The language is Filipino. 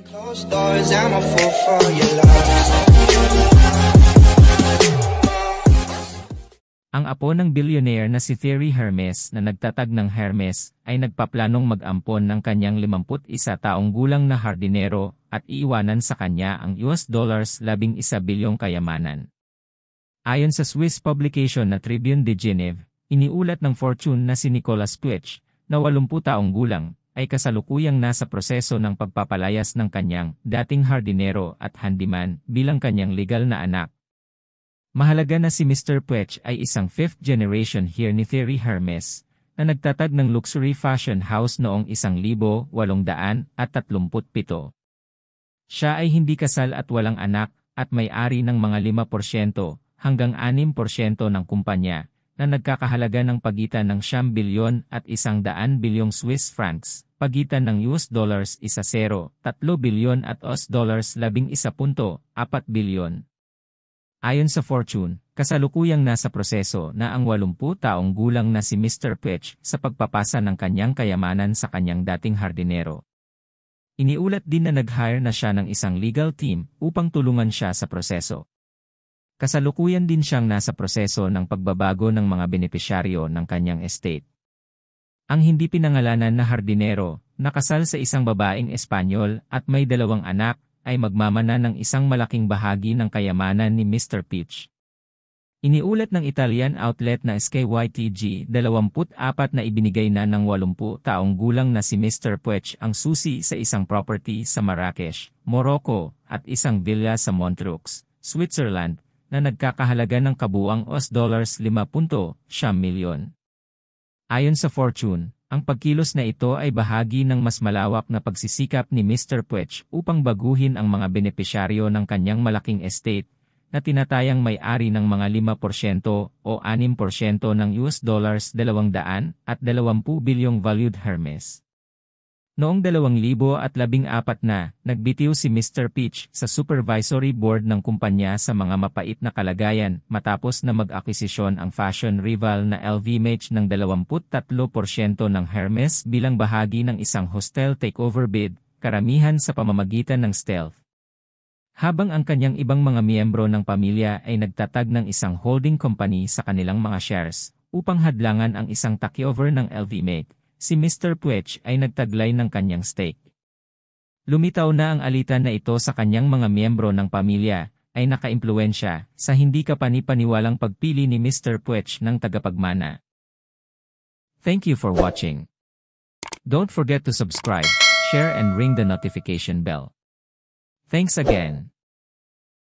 Closed doors, I'm a fool for your love. Ang apo ng billionaire na si Thierry Hermes na nagtatag ng Hermes ay nagpaplanong mag-ampon ng kanyang 51 taong gulang na hardinero at iiwanan sa kanya ang $11 bilyong kayamanan. Ayon sa Swiss publication na Tribune de Genève, iniulat ng Fortune na si Nicolas Puech, na 80 taong gulang, ay kasalukuyang nasa proseso ng pagpapalayas ng kanyang dating hardinero at handyman bilang kanyang legal na anak. Mahalaga na si Mr. Puech ay isang 5th generation heir ni Thierry Hermes, na nagtatag ng luxury fashion house noong 1837. Siya ay hindi kasal at walang anak, at may-ari ng mga 5% hanggang 6% ng kumpanya, na nagkakahalaga ng pagitan ng 9 bilyon at 100 bilyong Swiss francs, pagitan ng $10 3 bilyon at $11.4 bilyon. Ayon sa Fortune, kasalukuyang nasa proseso na ang 80 taong gulang na si Mr. Puech sa pagpapasa ng kanyang kayamanan sa kanyang dating hardinero. Iniulat din na nag-hire na siya ng isang legal team upang tulungan siya sa proseso. Kasalukuyan din siyang nasa proseso ng pagbabago ng mga benepisyaryo ng kanyang estate. Ang hindi pinangalanan na hardinero, nakasal sa isang babaeng Espanyol at may 2 anak, ay magmamana ng isang malaking bahagi ng kayamanan ni Mr. Puech. Iniulat ng Italian outlet na SKYTG 24 na ibinigay na ng 80 taong gulang na si Mr. Puech ang susi sa isang property sa Marrakech, Morocco, at isang villa sa Montreux, Switzerland, na nagkakahalaga ng kabuuang $5.7 milyon. Ayon sa Fortune, ang pagkilos na ito ay bahagi ng mas malawak na pagsisikap ni Mr. Puech upang baguhin ang mga benepisyaryo ng kanyang malaking estate, na tinatayang may-ari ng mga 5% o 6% ng $220 bilyong valued Hermes. Noong 2014 na, nagbitiw si Mr. Puech sa supervisory board ng kumpanya sa mga mapait na kalagayan matapos na mag-akwisisyon ang fashion rival na LVMH ng 23% ng Hermes bilang bahagi ng isang hostile takeover bid, karamihan sa pamamagitan ng stealth. Habang ang kanyang ibang mga miyembro ng pamilya ay nagtatag ng isang holding company sa kanilang mga shares, upang hadlangan ang isang takeover ng LVMH. Si Mr. Puech ay nagtaglay ng kanyang stake. Lumitaw na ang alitan na ito sa kanyang mga miyembro ng pamilya, ay nakaimpluwensya sa hindi kapani-paniwalang pagpili ni Mr. Puech ng tagapagmana. Thank you for watching. Don't forget to subscribe, share and ring the notification bell. Thanks again.